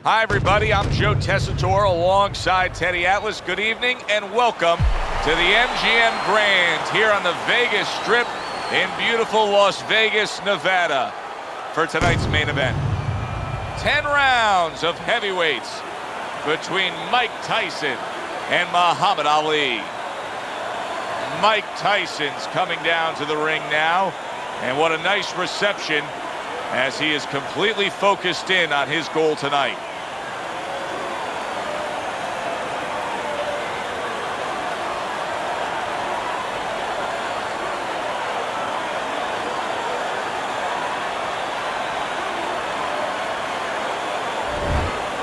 Hi, everybody. I'm Joe Tessitore alongside Teddy Atlas. Good evening and welcome to the MGM Grand here on the Vegas Strip in beautiful Las Vegas, Nevada for tonight's main event. 10 rounds of heavyweights between Mike Tyson and Muhammad Ali. Mike Tyson's coming down to the ring now, and what a nice reception as he is completely focused in on his goal tonight.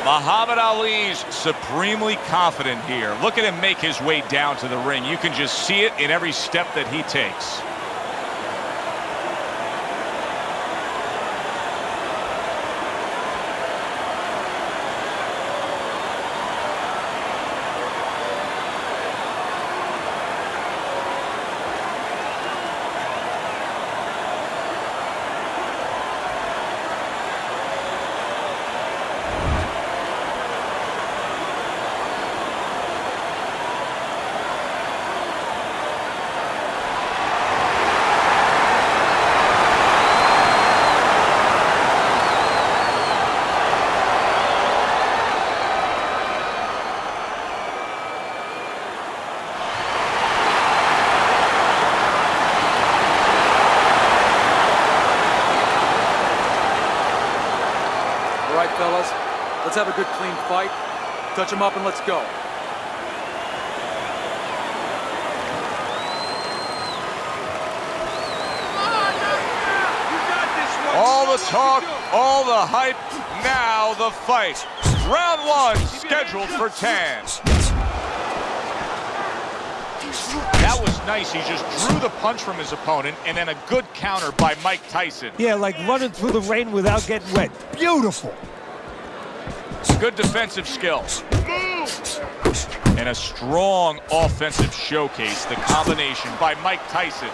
Muhammad Ali's supremely confident here. Look at him make his way down to the ring. You can just see it in every step that he takes. All right, fellas, let's have a good, clean fight. Touch him up and let's go. All the talk, all the hype, now the fight. Round one, scheduled for 10. That was nice. He just drew the punch from his opponent, and then a good counter by Mike Tyson. Yeah, like running through the rain without getting wet. Beautiful. Good defensive skills. And a strong offensive showcase. The combination by Mike Tyson.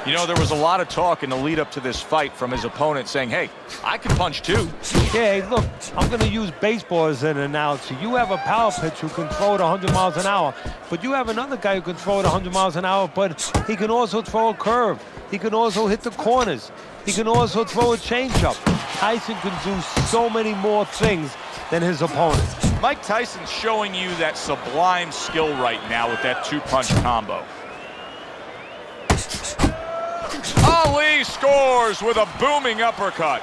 You know, there was a lot of talk in the lead up to this fight from his opponent saying, hey, I can punch too. Yeah, hey, look, I'm going to use baseball as an analogy. You have a power pitcher who can throw it 100 miles an hour, but you have another guy who can throw it 100 miles an hour, but he can also throw a curve. He can also hit the corners. He can also throw a changeup. Tyson can do so many more things than his opponent. Mike Tyson's showing you that sublime skill right now with that two-punch combo. Ali scores with a booming uppercut.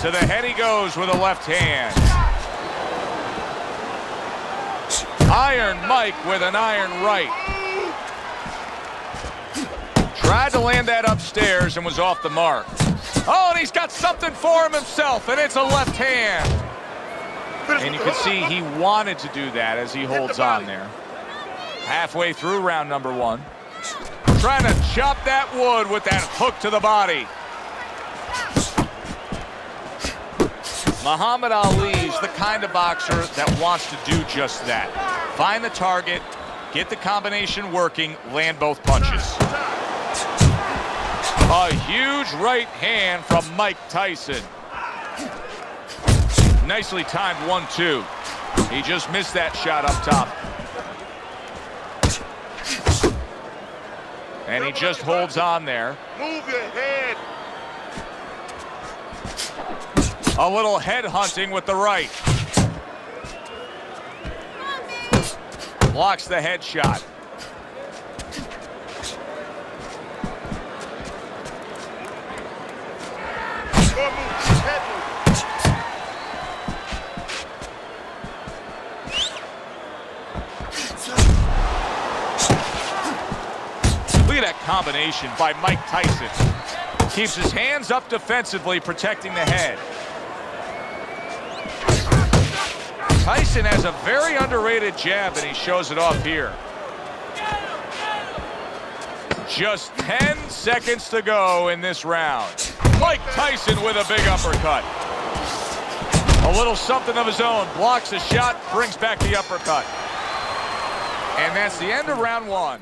To the head he goes with a left hand. Iron Mike with an iron right. Tried to land that upstairs and was off the mark. Oh, and he's got something for him himself, and it's a left hand. And you can see he wanted to do that as he holds on there. Halfway through round number one. Trying to chop that wood with that hook to the body. Muhammad Ali's the kind of boxer that wants to do just that. Find the target, get the combination working, land both punches. A huge right hand from Mike Tyson. Nicely timed 1-2. He just missed that shot up top. And he just holds on there. Move your head. A little head hunting with the right. Blocks the head shot. Look at that combination by Mike Tyson. Keeps his hands up defensively, protecting the head. Tyson has a very underrated jab, and he shows it off here. Just 10 seconds to go in this round. Mike Tyson with a big uppercut. A little something of his own. Blocks a shot, brings back the uppercut. And that's the end of round one.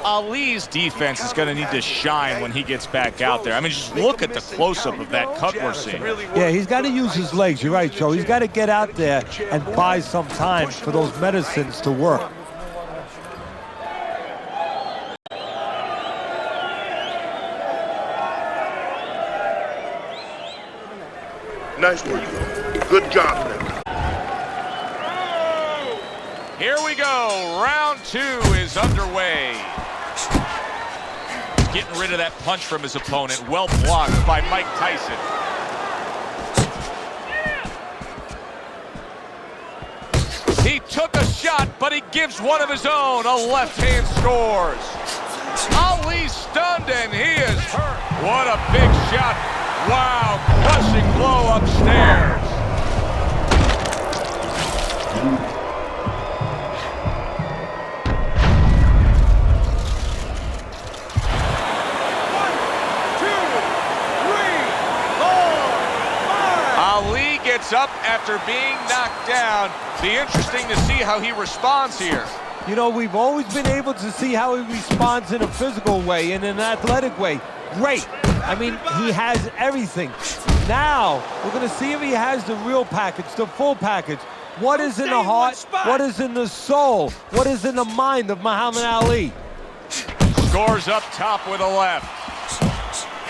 Ali's defense is going to need to shine when he gets back out there. I mean, just look at the close-up of that cut we're seeing. Yeah, he's got to use his legs. You're right, Joe. He's got to get out there and buy some time for those medicines to work. Nice work. Good job, man. Here we go. Round 2 is underway. He's getting rid of that punch from his opponent. Well blocked by Mike Tyson. He took a shot, but he gives one of his own. A left hand scores. Ali's stunned and he is hurt. What a big shot. Wow, crushing blow upstairs. Ali gets up after being knocked down. Be interesting to see how he responds here. You know, we've always been able to see how he responds in a physical way and in an athletic way. Great. I mean, he has everything. Now, we're going to see if he has the real package, the full package. What is in the heart? What is in the soul? What is in the mind of Muhammad Ali? Scores up top with a left.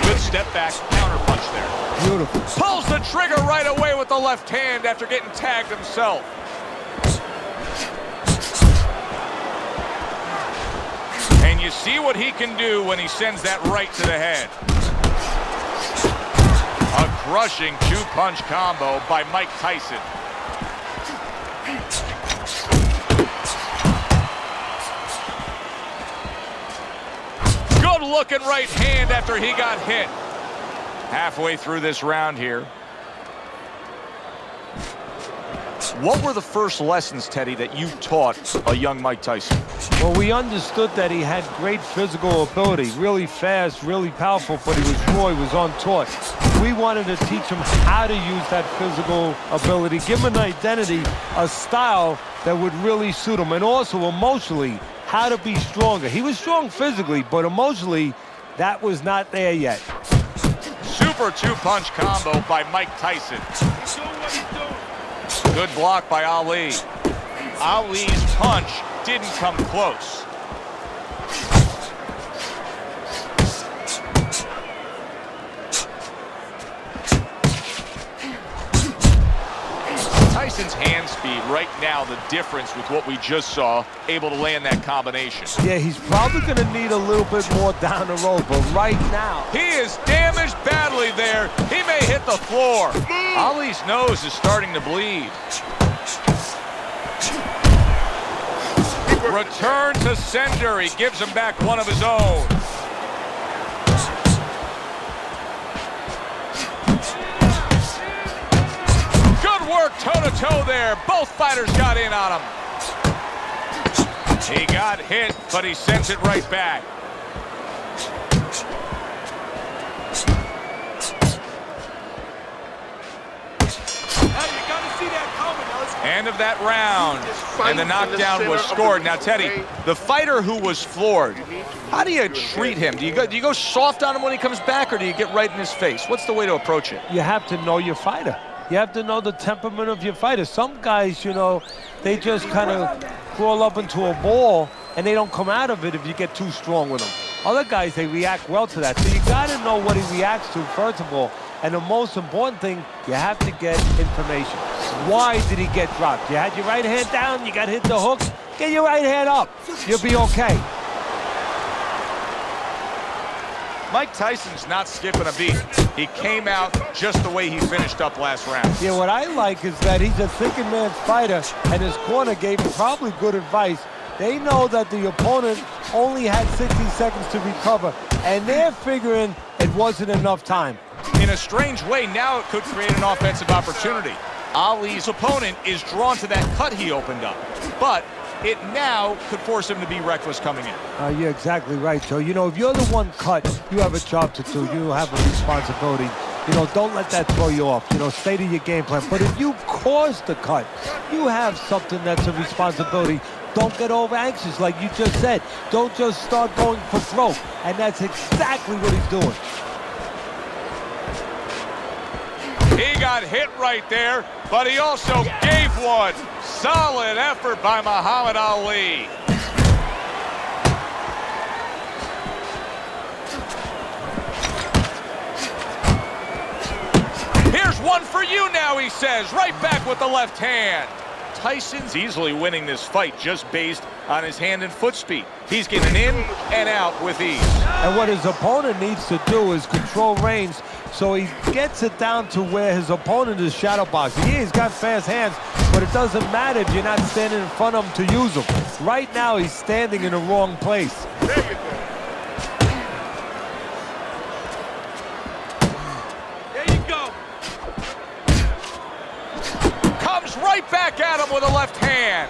Good step back, counter punch there. Beautiful. Pulls the trigger right away with the left hand after getting tagged himself. And you see what he can do when he sends that right to the head. A crushing two-punch combo by Mike Tyson. Good looking right hand after he got hit. Halfway through this round here. What were the first lessons, Teddy, that you taught a young Mike Tyson? Well, we understood that he had great physical ability, really fast, really powerful, but he was raw, he was untaught. We wanted to teach him how to use that physical ability, give him an identity, a style that would really suit him, and also emotionally, how to be stronger. He was strong physically, but emotionally, that was not there yet. Super two-punch combo by Mike Tyson. Good block by Ali. Ali's punch didn't come close. Tyson's hand speed right now, the difference with what we just saw, able to land that combination. Yeah, he's probably going to need a little bit more down the road, but right now... He is damaged badly there. He may hit the floor. Ali's nose is starting to bleed. Return to sender. He gives him back one of his own. Good work toe-to-toe there. Both fighters got in on him. He got hit, but he sends it right back. End of that round, and the knockdown was scored. Now, Teddy, the fighter who was floored, how do you treat him? Do you go soft on him when he comes back, or do you get right in his face? What's the way to approach it? You have to know your fighter. You have to know the temperament of your fighter. Some guys, you know, they just kind of crawl up into a ball, and they don't come out of it if you get too strong with them. Other guys, they react well to that. So you got to know what he reacts to, first of all. And the most important thing, you have to get information. Why did he get dropped? You had your right hand down, you got hit the hook, get your right hand up. You'll be okay. Mike Tyson's not skipping a beat. He came out just the way he finished up last round. Yeah, what I like is that he's a thinking man's fighter, and his corner gave him probably good advice. They know that the opponent only had 60 seconds to recover, and they're figuring it wasn't enough time. In a strange way, now it could create an offensive opportunity. Ali's opponent is drawn to that cut he opened up, but it now could force him to be reckless coming in. You're exactly right, Joe. You know, if you're the one cut, you have a job to do. You have a responsibility. You know, don't let that throw you off. You know, stay to your game plan. But if you cause the cut, you have something that's a responsibility. Don't get over anxious like you just said. Don't just start going for broke. And that's exactly what he's doing. He got hit right there, but he also gave one. Solid effort by Muhammad Ali. Here's one for you now, he says, right back with the left hand. Tyson's easily winning this fight just based on his hand and foot speed. He's getting in and out with ease. And what his opponent needs to do is control range so he gets it down to where his opponent is shadow boxing. Yeah, he's got fast hands, but it doesn't matter if you're not standing in front of him to use them. Right now, he's standing in the wrong place. There you go. Right back at him with a left hand.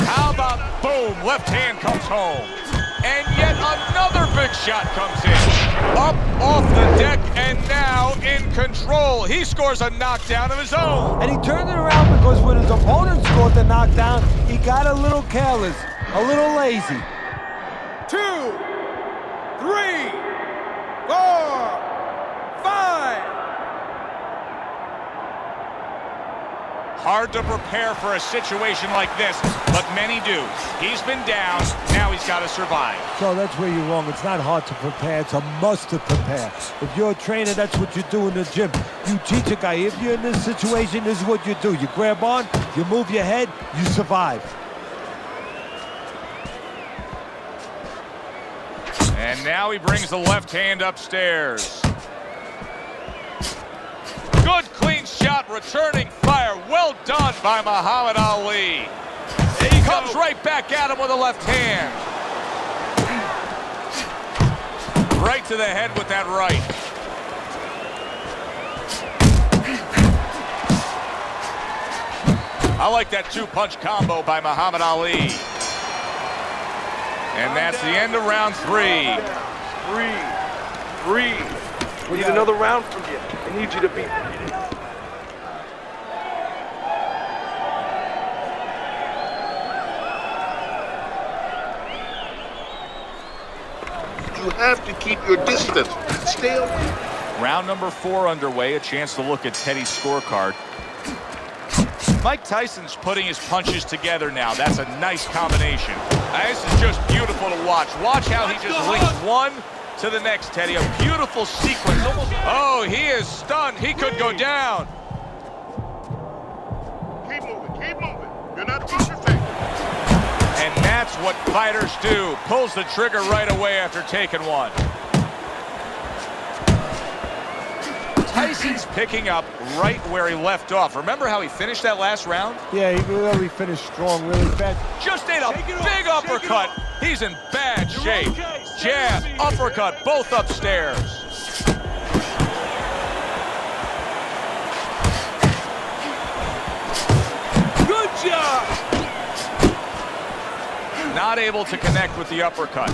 How about boom? Left hand comes home. And yet another big shot comes in. Up off the deck and now in control. He scores a knockdown of his own. And he turned it around because when his opponent scored the knockdown, he got a little careless, a little lazy. 2, 3, 4, 5. Hard to prepare for a situation like this, but many do. He's been down, now he's got to survive. So that's where you're wrong. It's not hard to prepare, it's a must to prepare. If you're a trainer, that's what you do in the gym. You teach a guy, if you're in this situation, this is what you do. You grab on, you move your head, you survive. And now he brings the left hand upstairs. Good clean shot, returning fire. Well done by Muhammad Ali. He comes right back at him with a left hand. Right to the head with that right. I like that two-punch combo by Muhammad Ali. And that's the end of round 3. Breathe. We need another round from you. I need you to be. You have to keep your distance. Stay away. Round number 4 underway. A chance to look at Teddy's scorecard. Mike Tyson's putting his punches together now. That's a nice combination. This is just beautiful to watch. Watch how he just links one to the next, Teddy. A beautiful sequence. Oh, he is stunned. He could go down. Keep moving. Keep moving. You're not focusing. And that's what fighters do. Pulls the trigger right away after taking one. Tyson's picking up right where he left off. Remember how he finished that last round? Yeah, he really finished strong, really fast. Just ate a big uppercut. He's in bad shape. Jab, uppercut, both upstairs. Good job. Not able to connect with the uppercut.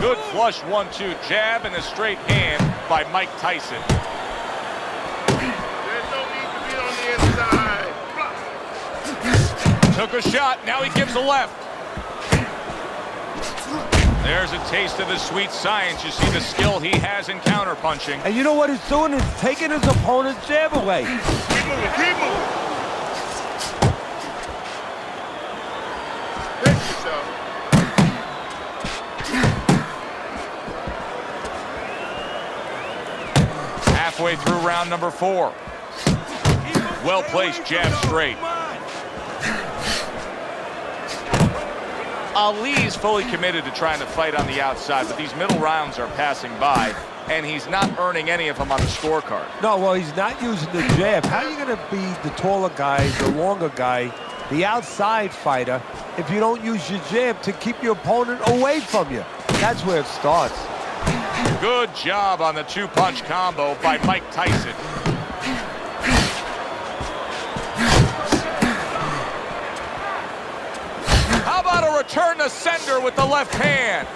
Good flush 1-2 jab and a straight hand by Mike Tyson. There's no need to be on the inside. Took a shot, now he gives a left. There's a taste of the sweet science. You see the skill he has in counterpunching. And you know what he's doing? He's taking his opponent's jab away. Keep moving. Keep moving. Hit yourself. Halfway through round number 4. Well-placed jab straight. Ali's fully committed to trying to fight on the outside, but these middle rounds are passing by, and he's not earning any of them on the scorecard. No, well, he's not using the jab. How are you going to be the taller guy, the longer guy, the outside fighter, if you don't use your jab to keep your opponent away from you? That's where it starts. Good job on the two-punch combo by Mike Tyson. How about a return to sender with the left hand?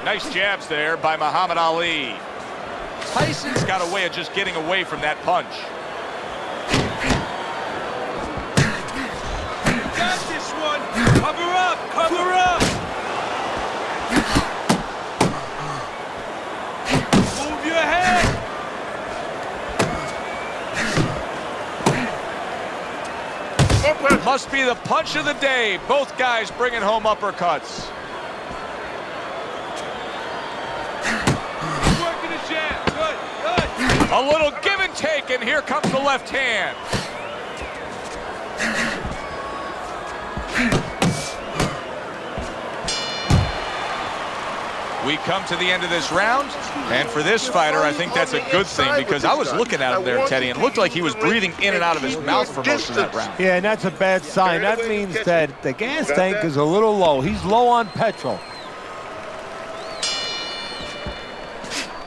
Nice jabs there by Muhammad Ali. Tyson's got a way of just getting away from that punch. You got this one. Cover up, cover up. Move your head. Must be the punch of the day. Both guys bringing home uppercuts. Working the jab. Good, good. A little give and take, and here comes the left hand. We come to the end of this round, and for this fighter, I think that's a good thing, because I was looking at him there, Teddy, and it looked like he was breathing in and out of his mouth for most of that round. Yeah, and that's a bad sign. That means that the gas tank is a little low. He's low on petrol.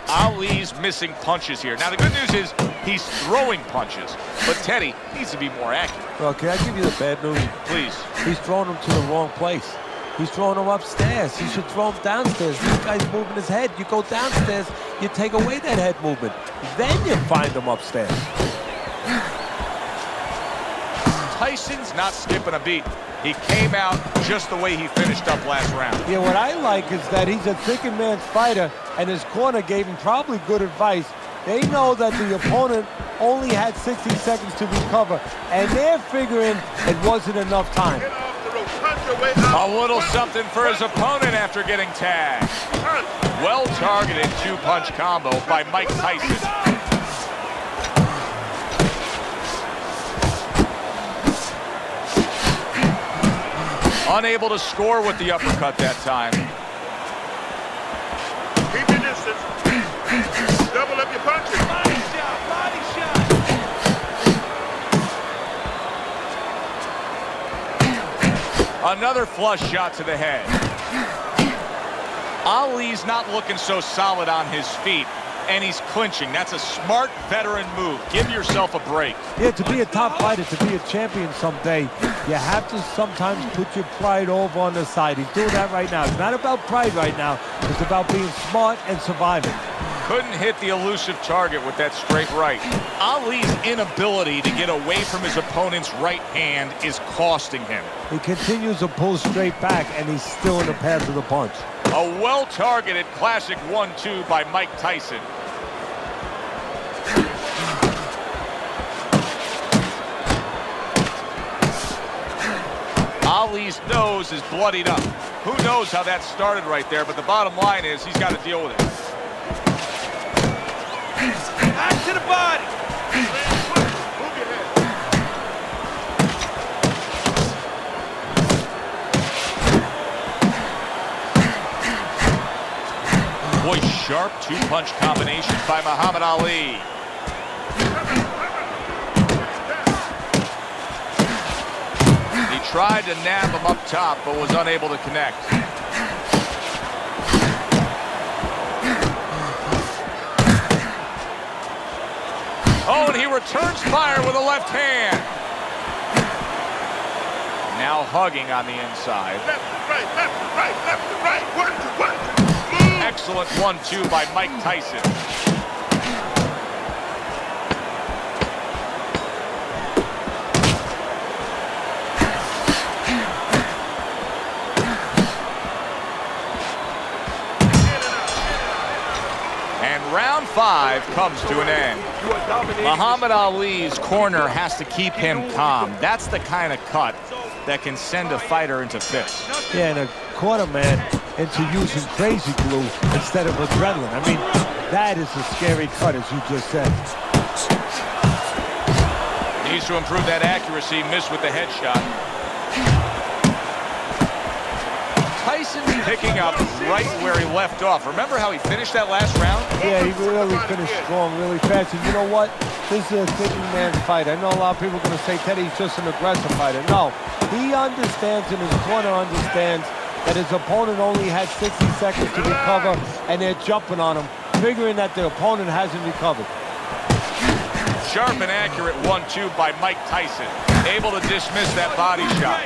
Ali's missing punches here. Now, the good news is he's throwing punches, but Teddy needs to be more accurate. Well, can I give you the bad news? Please. He's throwing him to the wrong place. He's throwing him upstairs. He should throw him downstairs. This guy's moving his head. You go downstairs, you take away that head movement. Then you find him upstairs. Tyson's not skipping a beat. He came out just the way he finished up last round. Yeah, what I like is that he's a thinking man's fighter, and his corner gave him probably good advice. They know that the opponent only had 60 seconds to recover, and they're figuring it wasn't enough time. A little something for his opponent after getting tagged. Well-targeted two-punch combo by Mike Tyson. Unable to score with the uppercut that time. Keep your distance. Double up your punches. Body shot, body shot. Another flush shot to the head. Ali's not looking so solid on his feet, and he's clinching. That's a smart veteran move. Give yourself a break. Yeah, to be a top fighter, to be a champion someday, you have to sometimes put your pride over on the side. He's doing that right now. It's not about pride right now. It's about being smart and surviving. Couldn't hit the elusive target with that straight right. Ali's inability to get away from his opponent's right hand is costing him. He continues to pull straight back, and he's still in the path of the punch. A well-targeted classic 1-2 by Mike Tyson. Ali's nose is bloodied up. Who knows how that started right there, but the bottom line is he's got to deal with it. Back to the body. Move your head. Boy, sharp two-punch combination by Muhammad Ali. He tried to nab him up top, but was unable to connect. Oh, and he returns fire with a left hand. Now hugging on the inside. Left to right, left to right, left to right. 1, 2, 1. Move. Excellent 1-2 by Mike Tyson. And round 5 comes to an end. Muhammad Ali's corner has to keep him calm. That's the kind of cut that can send a fighter into fits. Yeah, and a corner man into using crazy glue instead of adrenaline. I mean, that is a scary cut, as you just said. Needs to improve that accuracy. Missed with the headshot. Tyson picking up right where he left off. Remember how he finished that last round? Yeah, he really finished strong, really fast. And you know what? This is a thinking man's fight. I know a lot of people are going to say Teddy's just an aggressive fighter. No, he understands, and his corner understands, that his opponent only had 60 seconds to recover, and they're jumping on him, figuring that the opponent hasn't recovered. Sharp and accurate 1-2 by Mike Tyson. Able to dismiss that body shot.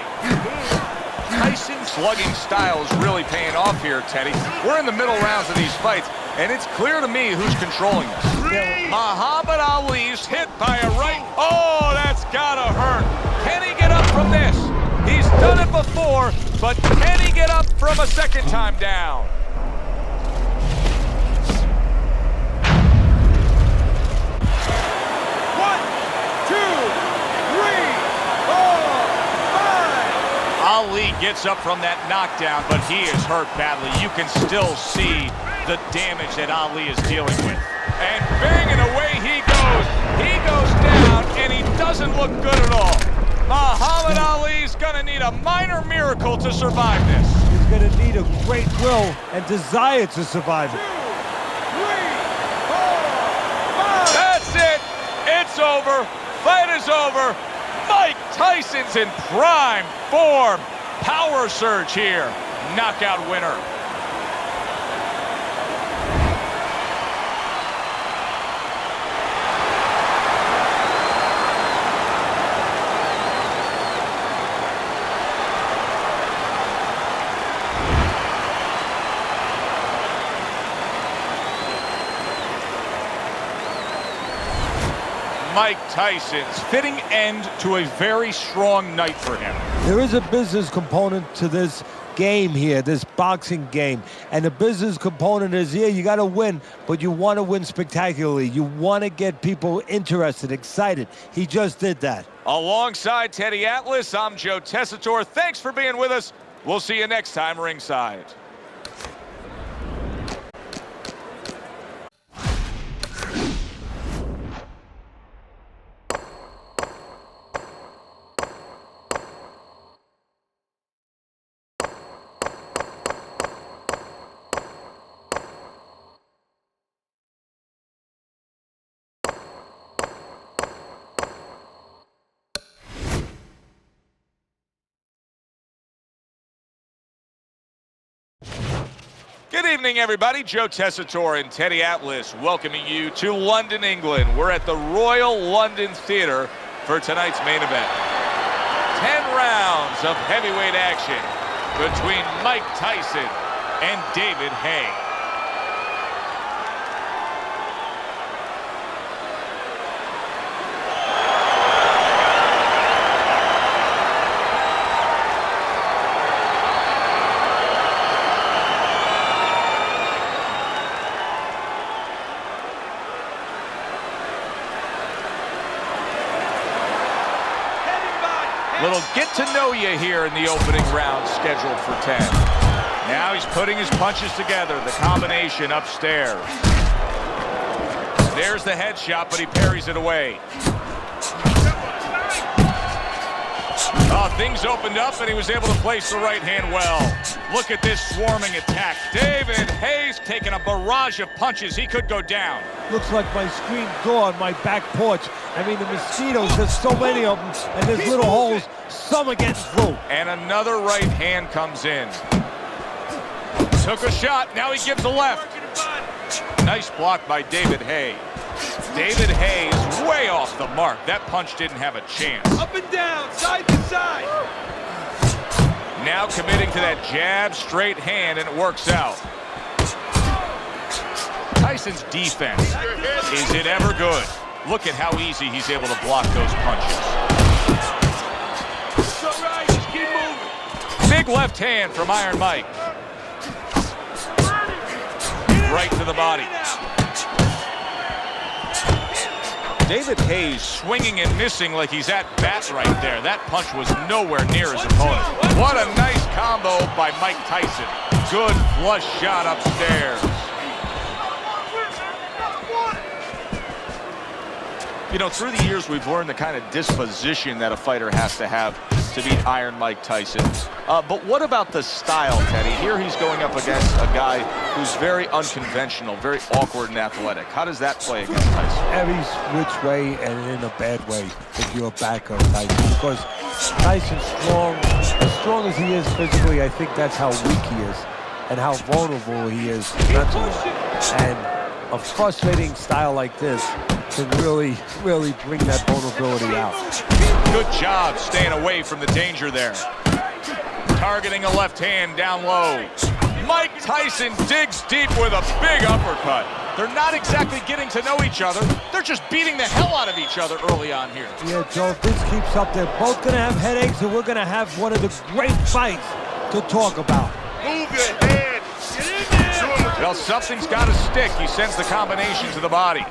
Tyson's slugging style is really paying off here, Teddy. We're in the middle rounds of these fights, and it's clear to me who's controlling this. Muhammad Ali's hit by a right. Oh, that's gotta hurt. Can he get up from this? He's done it before, but can he get up from a second time down? Ali gets up from that knockdown, but he is hurt badly. You can still see the damage that Ali is dealing with. And banging away he goes. He goes down, and he doesn't look good at all. Muhammad Ali's gonna need a minor miracle to survive this. He's gonna need a great will and desire to survive it. 2, 3, 4, 5. That's it. It's over. Fight is over. Mike Tyson's in prime form. Power surge here. Knockout winner. Mike Tyson's fitting end to a very strong night for him. There is a business component to this game here, this boxing game. And the business component is, yeah, you got to win, but you want to win spectacularly. You want to get people interested, excited. He just did that. Alongside Teddy Atlas, I'm Joe Tessitore. Thanks for being with us. We'll see you next time ringside. Good evening, everybody. Joe Tessitore and Teddy Atlas welcoming you to London, England. We're at the Royal London Theatre for tonight's main event. 10 rounds of heavyweight action between Mike Tyson and David Haye. Little get to know you here in the opening round scheduled for 10. Now he's putting his punches together, the combination upstairs. There's the headshot, but he parries it away. Oh, things opened up, and he was able to place the right hand well. Look at this swarming attack. David Haye's taking a barrage of punches. He could go down. Looks like my screen door on my back porch. I mean, the mosquitoes, there's so many of them, and there's little holes. Some are getting through. And another right hand comes in. Took a shot. Now he gives a left. Nice block by David Haye. David Haye is way off the mark. That punch didn't have a chance. Up and down, side to side. Now committing to that jab, straight hand, and it works out. Tyson's defense, is it ever good? Look at how easy he's able to block those punches. All right, just keep moving. Big left hand from Iron Mike. Right to the body. David Haye swinging and missing like he's at bat right there. That punch was nowhere near his opponent. What a nice combo by Mike Tyson. Good flush shot upstairs. You know, through the years, we've learned the kind of disposition that a fighter has to have to beat Iron Mike Tyson. But what about the style, Teddy? Here he's going up against a guy who's very unconventional, very awkward and athletic. How does that play against Tyson? Every which way and in a bad way if you're a backer of Tyson. Because Tyson's strong. As strong as he is physically, I think that's how weak he is and how vulnerable he is mentally. And a frustrating style like this can really bring that vulnerability out. Good job staying away from the danger there. targeting a left hand down low. Mike Tyson digs deep with a big uppercut. They're not exactly getting to know each other. They're just beating the hell out of each other early on here. Yeah, Joe, if this keeps up, they're both going to have headaches, and we're going to have one of the great fights to talk about. Move your head. Get in there. Well, something's got to stick. He sends the combination to the body.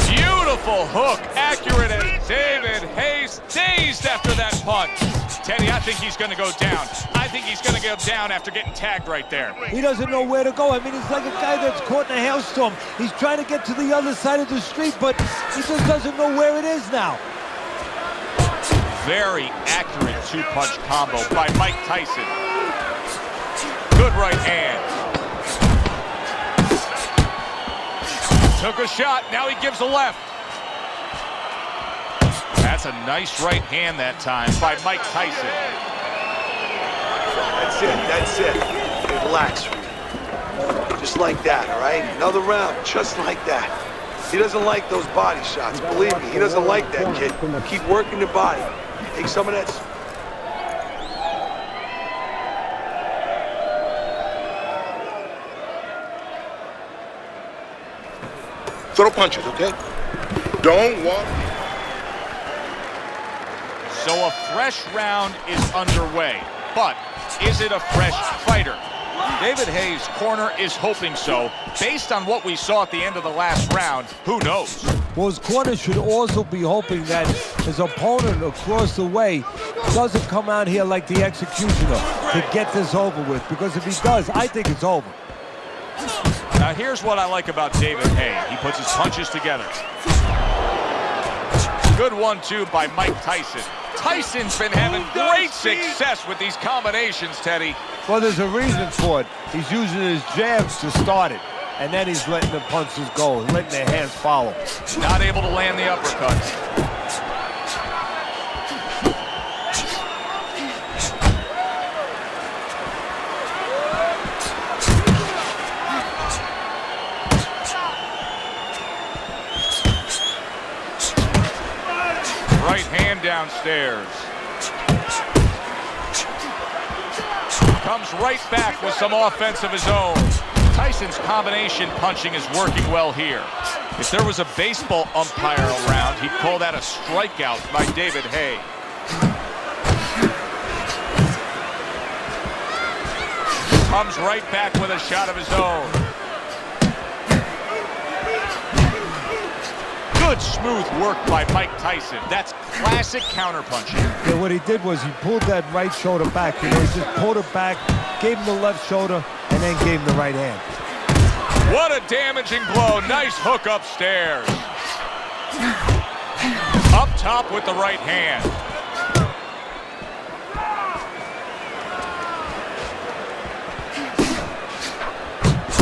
Beautiful hook, accurate as David Hayes, dazed after that punch. Teddy, I think he's going to go down. I think he's going to go down after getting tagged right there. He doesn't know where to go. I mean, he's like a guy that's caught in a hailstorm. He's trying to get to the other side of the street, but he just doesn't know where it is now. Very accurate two-punch combo by Mike Tyson. Good right hand. Took a shot, now he gives a left. That's a nice right hand that time by Mike Tyson. That's it. Relax. Just like that, all right? Another round, just like that. He doesn't like those body shots, believe me. He doesn't like that, kid. Keep working the body. Take some of that. Throw punches, okay? Don't walk. So a fresh round is underway, but is it a fresh fighter? David Hayes' corner is hoping so. Based on what we saw at the end of the last round, who knows? Well, his corner should also be hoping that his opponent across the way doesn't come out here like the executioner to get this over with, because if he does, I think it's over. Now here's what I like about David Hayes. He puts his punches together. Good 1-2 by Mike Tyson. Tyson's been having great success with these combinations, Teddy. Well, there's a reason for it. He's using his jabs to start it, and then he's letting the punches go, letting their hands follow. Not able to land the uppercuts. Right hand downstairs. Comes right back with some offense of his own. Tyson's combination punching is working well here. If there was a baseball umpire around, he'd call that a strikeout by David Hayes. Comes right back with a shot of his own. Good smooth work by Mike Tyson. That's classic counterpunching. Yeah, what he did was he pulled that right shoulder back. You know, he just pulled it back, gave him the left shoulder, and then gave him the right hand. What a damaging blow. Nice hook upstairs. Up top with the right hand.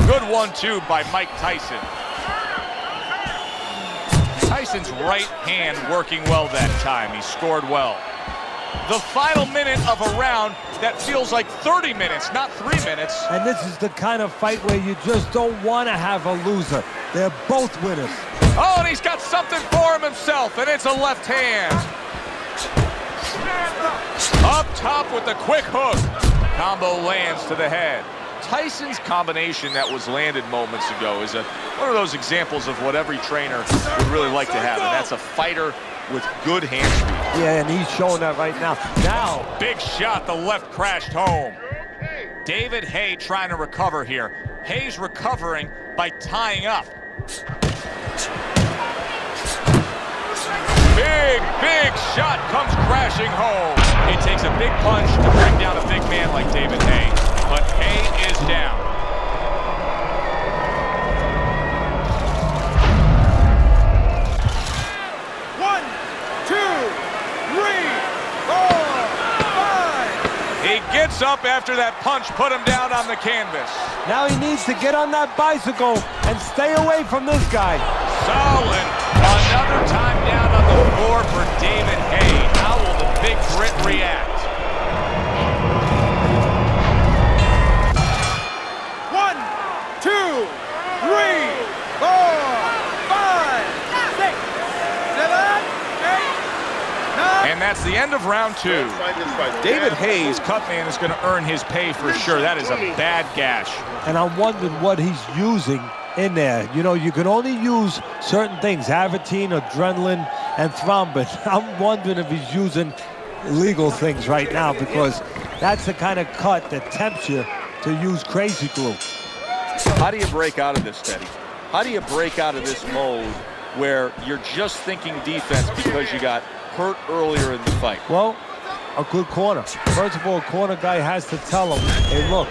Good 1-2 by Mike Tyson. Tyson's right hand working well that time. He scored well. The final minute of a round that feels like 30 minutes, not 3 minutes. And this is the kind of fight where you just don't want to have a loser. They're both winners. Oh, and he's got something for him himself, and it's a left hand. Up top with the quick hook. Combo lands to the head. Tyson's combination that was landed moments ago is one of those examples of what every trainer would really like to have, and that's a fighter with good hand speed. Yeah, and he's showing that right now. Now, big shot, the left crashed home. David Hayes trying to recover here. Hayes recovering by tying up. Big shot comes crashing home. It takes a big punch to bring down a big man like David Hayes, but Hayes is down. He gets up after that punch, put him down on the canvas. now he needs to get on that bicycle and stay away from this guy. Solid. Another time down on the floor for David Hayes. How will the big Brit react? 1, 2, 3, 4, 5, 6, 7, 8, 9. And that's the end of round 2. David Hayes, Cutman, is going to earn his pay for sure. That is a bad gash. And I'm wondering what he's using in there. You know, you can only use certain things, Avatine, adrenaline, and thrombin. I'm wondering if he's using legal things right now, because that's the kind of cut that tempts you to use crazy glue. How do you break out of this, Teddy? How do you break out of this mode where you're just thinking defense because you got hurt earlier in the fight? Well, a good corner. First of all, a corner guy has to tell him, hey, look,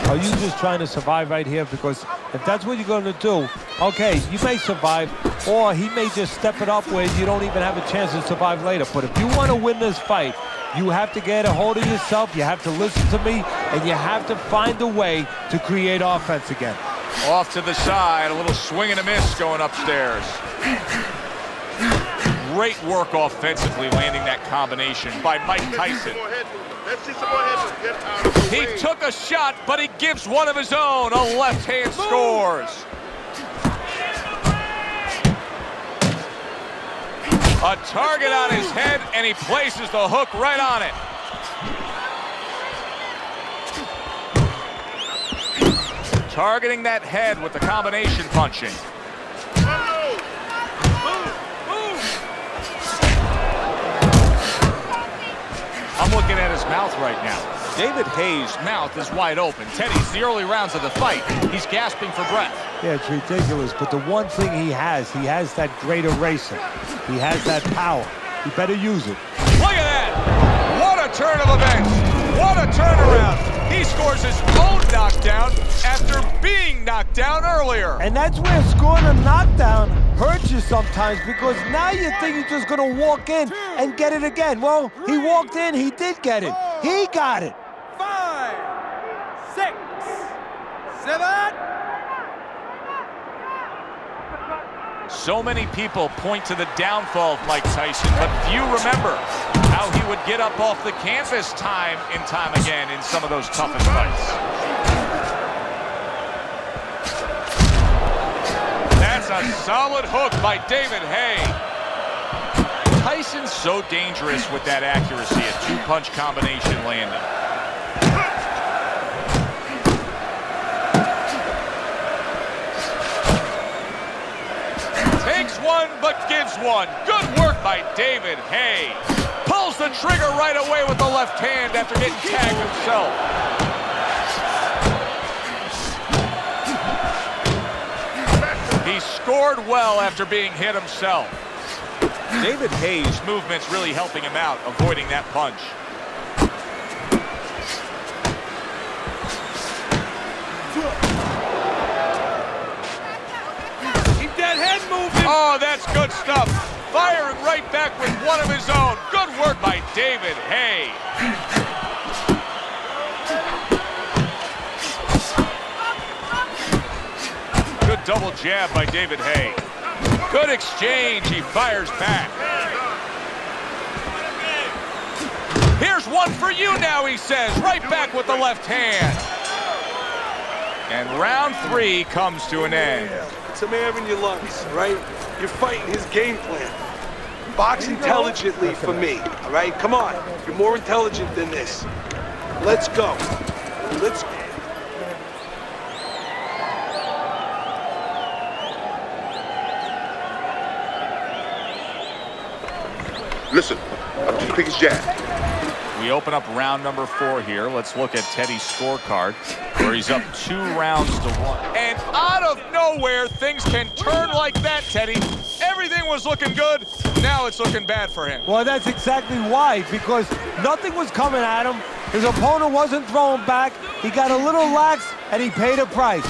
are you just trying to survive right here? Because if that's what you're going to do, okay, you may survive, or he may just step it up where you don't even have a chance to survive later. But if you want to win this fight, you have to get a hold of yourself, you have to listen to me, and you have to find a way to create offense again. Off to the side, a little swing and a miss going upstairs. Great work offensively, landing that combination by Mike Tyson. He took a shot, but he gives one of his own. A left hand scores. A target on his head, and he places the hook right on it. Targeting that head with the combination punching. I'm looking at his mouth right now. David Hayes' mouth is wide open. Teddy's the early rounds of the fight. He's gasping for breath. Yeah, it's ridiculous, but the one thing he has that great eraser. He has that power. He better use it. Look at that! What a turn of events! What a turnaround! He scores his own knockdown after being knocked down earlier. And that's where scoring a knockdown hurts you sometimes, because now you think you're just going to walk in and get it again. Well, he walked in, he did get it. He got it. 5, 6, 7. So many people point to the downfall of Mike Tyson, but few remember how he would get up off the canvas time and time again in some of those toughest fights. That's a solid hook by David Haye. Tyson's so dangerous with that accuracy, a two-punch combination landing. Takes one, but gives one. Good work by David Haye. Pulls the trigger right away with the left hand after getting tagged himself. He scored well after being hit himself. David Haye's movement's really helping him out, avoiding that punch. Keep that head moving. Oh, that's good stuff. Firing right back with one of his own. Good work by David Haye. Good double jab by David Haye. Good exchange. He fires back. Here's one for you now, he says. Right back with the left hand. And round 3 comes to an end. Some air in your lungs, right? You're fighting his game plan. Box intelligently for me, all right? Come on, you're more intelligent than this. Let's go. Let's go. Listen, I'm just pick his jab. We open up round number 4 here. Let's look at Teddy's scorecard, where he's up 2 rounds to 1. And out of nowhere, things can turn like that, Teddy. Everything was looking good. Now it's looking bad for him. Well, that's exactly why, because nothing was coming at him. His opponent wasn't throwing back. He got a little lax, and he paid a price.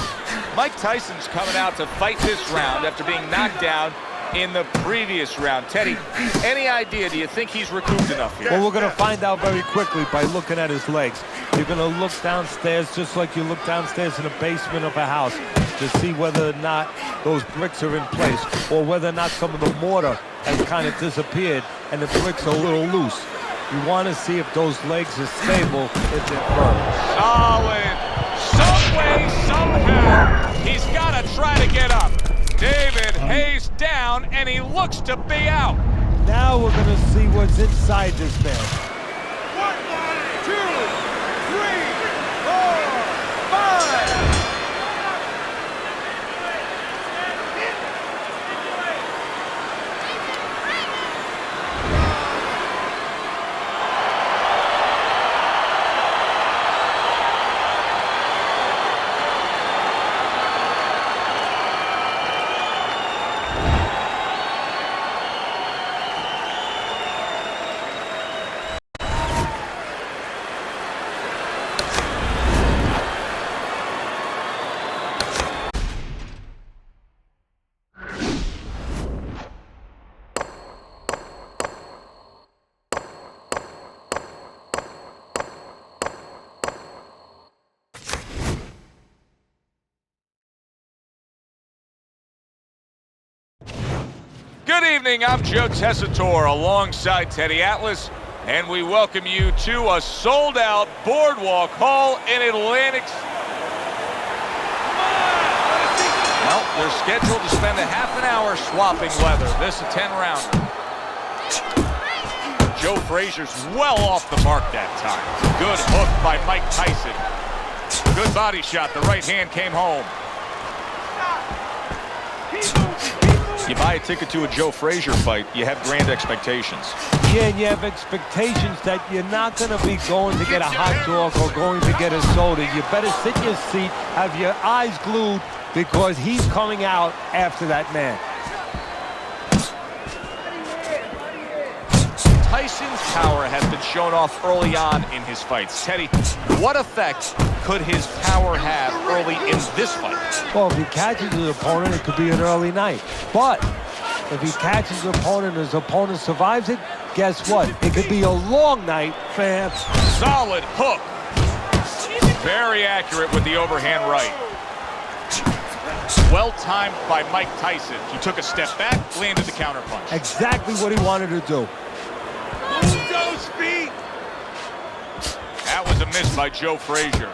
Mike Tyson's coming out to fight this round after being knocked down in the previous round. Teddy, any idea? Do you think he's recouped enough here? Well, we're going to find out very quickly by looking at his legs. You're going to look downstairs just like you look downstairs in the basement of a house to see whether or not those bricks are in place, or whether or not some of the mortar has kind of disappeared and the bricks are a little loose. You want to see if those legs are stable, if they're firm. Solid. Some way, somehow, he's got to try to get up. David Haye's down, and he looks to be out. Now we're going to see what's inside this man. 1, 2, 3, 4, 5. Good evening, I'm Joe Tessitore alongside Teddy Atlas, and we welcome you to a sold-out Boardwalk Hall in Atlantic. Well, they're scheduled to spend a half an hour swapping leather. This is a 10-rounder. Joe Frazier's well off the mark that time. Good hook by Mike Tyson. Good body shot. The right hand came home. You buy a ticket to a Joe Frazier fight, you have grand expectations. Yeah, and you have expectations that you're not going to be going to get a hot dog or going to get a soda. You better sit in your seat, have your eyes glued, because he's coming out after that man. Tyson's power has been shown off early on in his fights. Teddy, what effect could his power have early in this fight? Well, if he catches his opponent, it could be an early night. But if he catches his opponent and his opponent survives it, guess what? It could be a long night, fam. Solid hook. Very accurate with the overhand right. Well timed by Mike Tyson. He took a step back, landed the counterpunch. Exactly what he wanted to do. Joe's feet. That was a miss by Joe Frazier.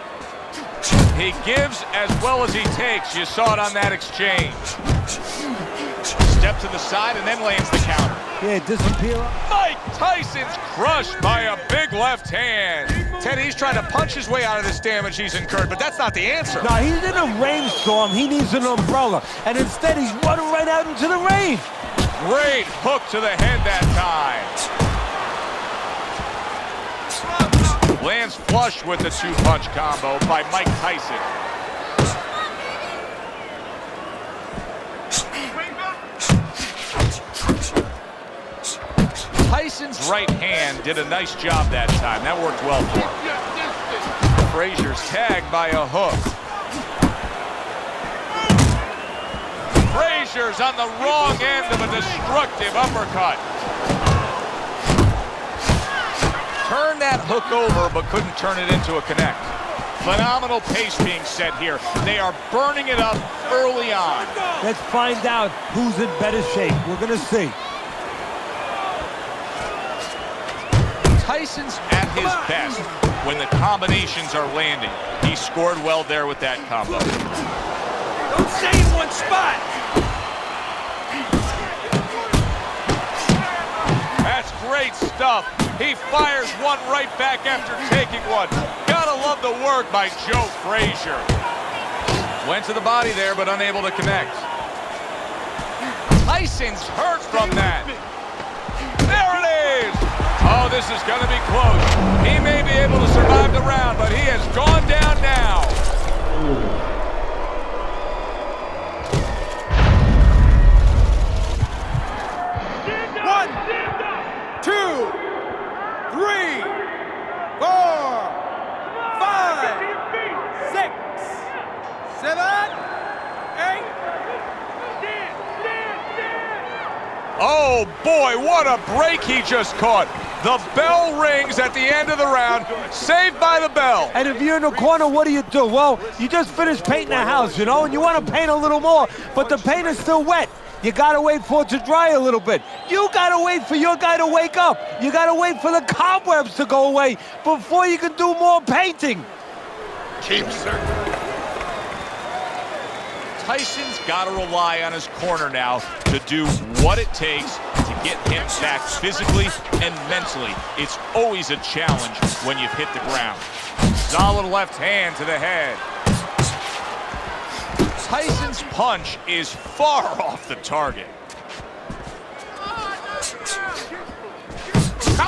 He gives as well as he takes. You saw it on that exchange. Step to the side and then lands the counter. Yeah, disappear. Mike Tyson's crushed by a big left hand. Teddy, he's trying to punch his way out of this damage he's incurred, but that's not the answer. Now, he's in a rainstorm. He needs an umbrella. And instead, he's running right out into the rain. Great hook to the head that time. Lands flush with the two-punch combo by Mike Tyson. Tyson's right hand did a nice job that time. That worked well for him. Frazier's tagged by a hook. Frazier's on the wrong end of a destructive uppercut. Turned that hook over, but couldn't turn it into a connect. Phenomenal pace being set here. They are burning it up early on. Let's find out who's in better shape. We're going to see. Tyson's at his best when the combinations are landing. He scored well there with that combo. Don't stay in one spot. That's great stuff. He fires one right back after taking one. Gotta love the work by Joe Frazier. Went to the body there, but unable to connect. Tyson's hurt from that. There it is. Oh, this is gonna be close. He may be able to survive the round, but he has gone down now. One, 2, 3, 4, 5, 6, 7, 8. Oh boy, what a break he just caught. The bell rings at the end of the round, saved by the bell. And if you're in the corner, what do? Well, you just finished painting the house, you know, and you want to paint a little more, but the paint is still wet. You gotta wait for it to dry a little bit. You gotta wait for your guy to wake up. You gotta wait for the cobwebs to go away before you can do more painting. Keep circling. Tyson's got to rely on his corner now to do what it takes to get him back physically and mentally. It's always a challenge when you've hit the ground. Solid left hand to the head. Tyson's punch is far off the target.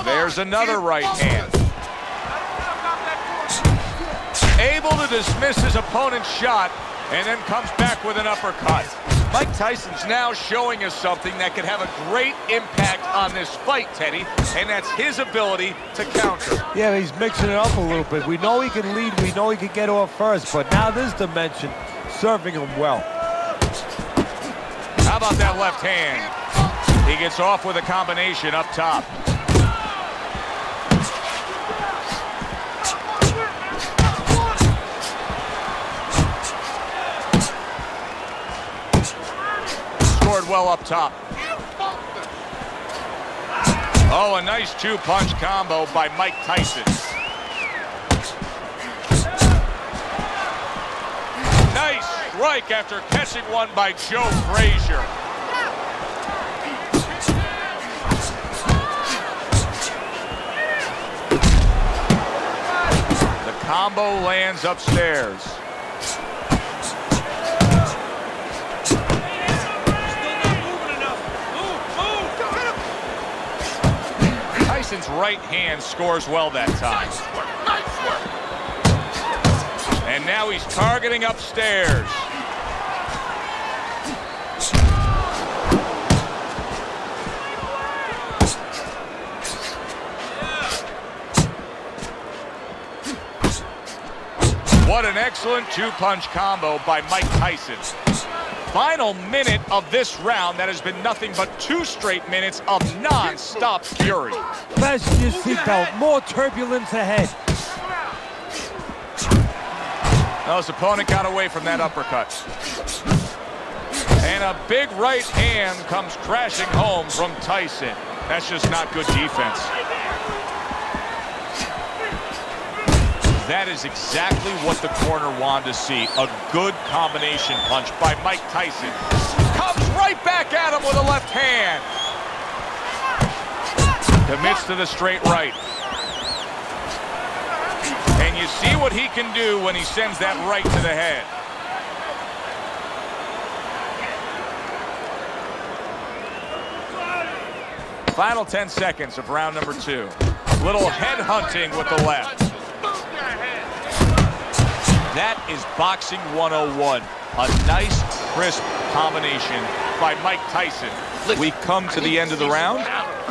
There's another right hand. Able to dismiss his opponent's shot and then comes back with an uppercut. Mike Tyson's now showing us something that could have a great impact on this fight, Teddy, and that's his ability to counter. Yeah, he's mixing it up a little bit. We know he can lead, we know he can get off first, but now this dimension, serving him well. How about that left hand? He gets off with a combination up top. Scored well up top. Oh, a nice two-punch combo by Mike Tyson. Nice strike after catching one by Joe Frazier. The combo lands upstairs. Tyson's right hand scores well that time. And now he's targeting upstairs. What an excellent two-punch combo by Mike Tyson. Final minute of this round that has been nothing but 2 straight minutes of non-stop fury. Fasten your seatbelt, more turbulence ahead. Well, his opponent got away from that uppercut. And a big right hand comes crashing home from Tyson. That's just not good defense. That is exactly what the corner wanted to see. A good combination punch by Mike Tyson. Comes right back at him with a left hand. Commits to the straight right. And you see what he can do when he sends that right to the head. Final 10 seconds of round number 2. Little head hunting with the left. That is boxing 101. A nice, crisp combination by Mike Tyson. We come to the end of the round.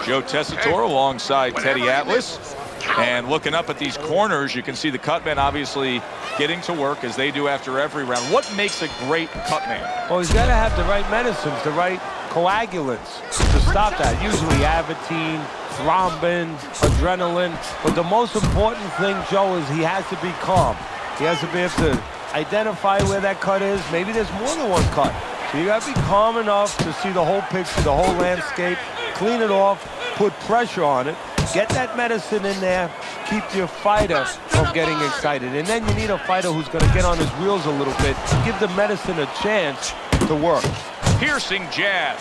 Joe Tessitore alongside Teddy Atlas. And looking up at these corners, you can see the cutman obviously getting to work as they do after every round. What makes a great cutman? Well, he's got to have the right medicines, the right coagulants to stop that. Usually Avitine, thrombin, adrenaline. But the most important thing, Joe, is he has to be calm. He has to be able to identify where that cut is. Maybe there's more than one cut. So you got to be calm enough to see the whole picture, the whole landscape, clean it off, put pressure on it, get that medicine in there, keep your fighter from getting excited. And then you need a fighter who's going to get on his wheels a little bit, give the medicine a chance to work. Piercing jab.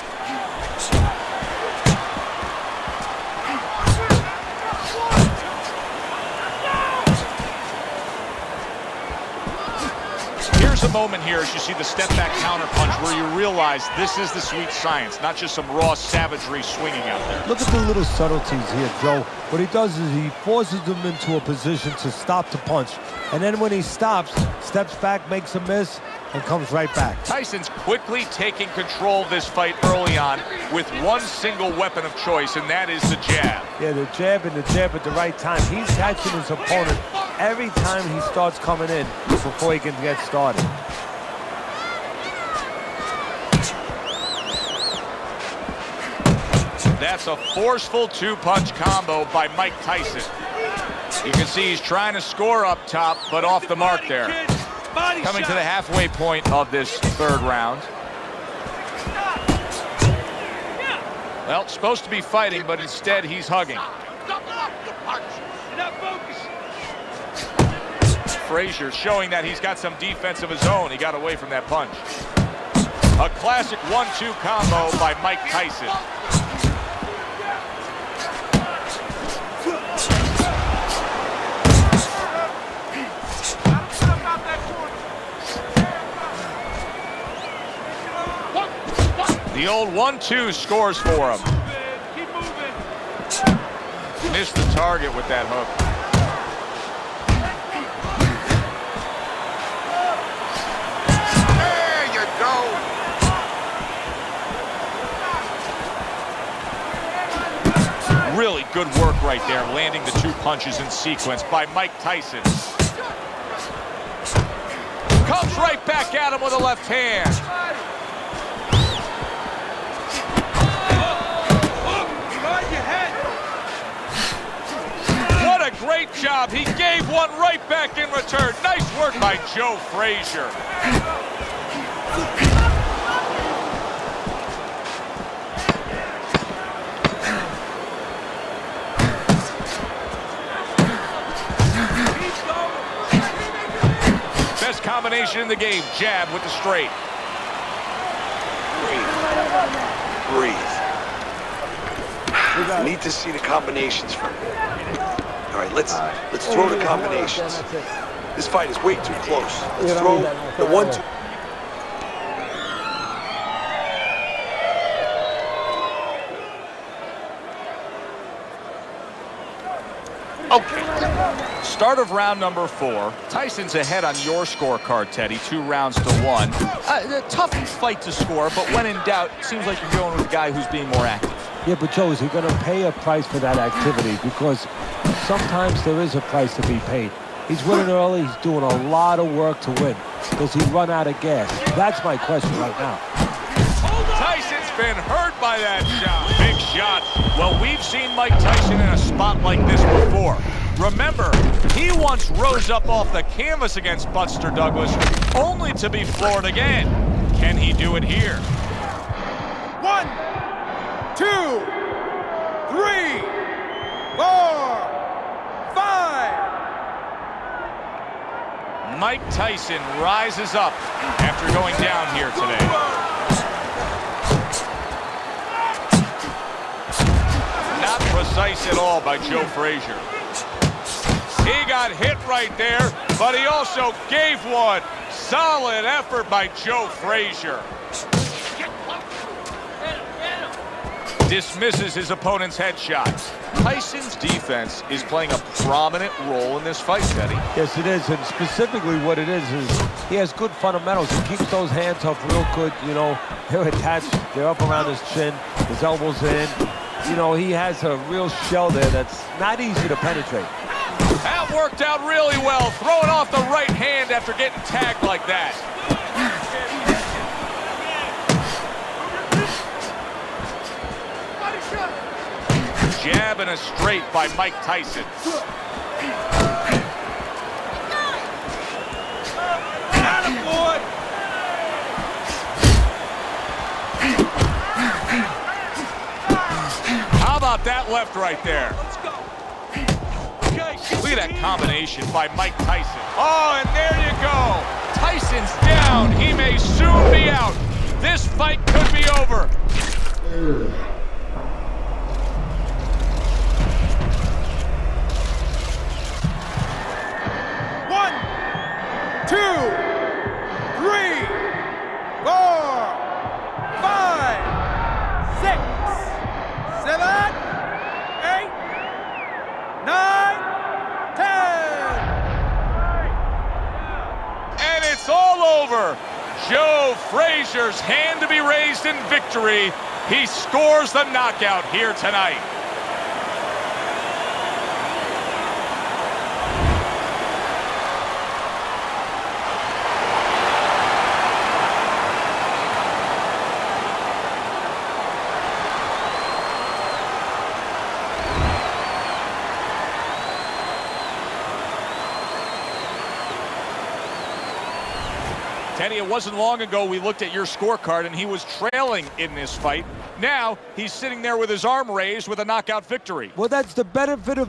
Here's a moment here as you see the step back counter punch where you realize this is the sweet science, not just some raw savagery swinging out there. Look at the little subtleties here, Joe. What he does is he forces them into a position to stop the punch. And then when he stops, steps back, makes a miss, and comes right back. Tyson's quickly taking control of this fight early on with one single weapon of choice, and that is the jab. Yeah, the jab and the jab at the right time. He's catching his opponent every time he starts coming in before he can get started. That's a forceful two-punch combo by Mike Tyson. You can see he's trying to score up top, but off the mark there. Coming to the halfway point of this 3rd round. Well, supposed to be fighting, but instead he's hugging. Frazier showing that he's got some defense of his own. He got away from that punch. A classic 1-2 combo by Mike Tyson. The old 1-2 scores for him. Missed the target with that hook. There you go. Really good work right there, landing the 2 punches in sequence by Mike Tyson. Comes right back at him with a left hand. What a great job. He gave one right back in return. Nice work by Joe Frazier. Best combination in the game, jab with the straight. Breathe. I need to see the combinations from you. All right, let's throw the combinations. This fight is way too close. Let's throw the 1-2. Okay. Start of round number 4. Tyson's ahead on your scorecard, Teddy. 2 rounds to 1. A tough fight to score, but when in doubt, it seems like you're going with a guy who's being more active. Yeah, but Joe, is he going to pay a price for that activity? Because sometimes there is a price to be paid. He's winning early. He's doing a lot of work to win. Does he run out of gas? That's my question right now. Tyson's been hurt by that shot. Big shot. Well, we've seen Mike Tyson in a spot like this before. Remember, he once rose up off the canvas against Buster Douglas, only to be floored again. Can he do it here? 1, 2, 3, 4, 5. Mike Tyson rises up after going down here today. Not precise at all by Joe Frazier. He got hit right there, but he also gave one. Solid effort by Joe Frazier. Dismisses his opponent's headshots. Tyson's defense is playing a prominent role in this fight, Teddy. Yes, it is, and specifically what it is he has good fundamentals. He keeps those hands up real good, you know. They're attached, they're up around his chin, his elbows in. You know, he has a real shell there that's not easy to penetrate. That worked out really well, throwing off the right hand after getting tagged like that. Jab and a straight by Mike Tyson. How about that left right there? Look at that combination by Mike Tyson. Oh, and there you go. Tyson's down. He may soon be out. This fight could be over. One, 2, 3, 4, 5, 6, 7, 8, 9, 10. And it's all over. Joe Frazier's hand to be raised in victory. He scores the knockout here tonight. Teddy, it wasn't long ago we looked at your scorecard and he was trailing in this fight. Now he's sitting there with his arm raised with a knockout victory. Well, that's the benefit of